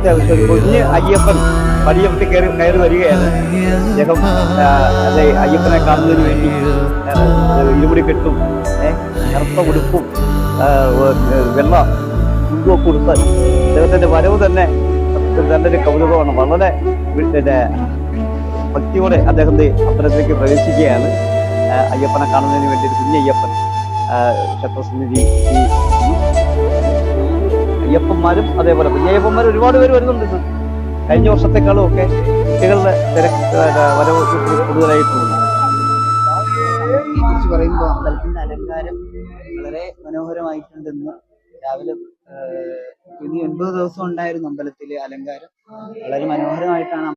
അത്യാവശ്യം ഒരു കുഞ്ഞ് അയ്യപ്പൻ പടിയപ്പെട്ട് കയറി വരികയാണ്. അദ്ദേഹം അതെ അയ്യപ്പനെ കാണുന്നതിന് വേണ്ടി ഇരുമുടി കെട്ടും കറുത്ത ഉടുപ്പും വെള്ള മുണ്ടുമൊക്കെ കൊടുത്ത് അദ്ദേഹത്തിന്റെ വരവ് തന്നെ നല്ലൊരു കൗതുകമാണ്. വളരെ പിന്നെ ഭക്തിയോടെ അദ്ദേഹത്തെ അമ്പലത്തിലേക്ക് പ്രവേശിക്കുകയാണ്. അയ്യപ്പനെ കാണുന്നതിന് വേണ്ടി ഒരു കുഞ്ഞയ്യപ്പൻ ക്ഷേത്രസന്നിധി. അയ്യപ്പന്മാരും അതേപോലെ കുഞ്ഞയ്യപ്പന്മാർ ഒരുപാട് പേര് വരുന്നുണ്ട്. കഴിഞ്ഞ വർഷത്തെക്കാളും ഒക്കെ കുട്ടികളുടെ വരവ് കൂടുതലായിട്ടുണ്ട്. കുറിച്ച് പറയുമ്പോൾ അമ്പലത്തിന്റെ അലങ്കാരം വളരെ മനോഹരമായിട്ടുണ്ടെന്ന് രാവിലെ ഇനി 9 ദിവസം ഉണ്ടായിരുന്നു അമ്പലത്തിലെ അലങ്കാരം. വളരെ മനോഹരമായിട്ടാണ്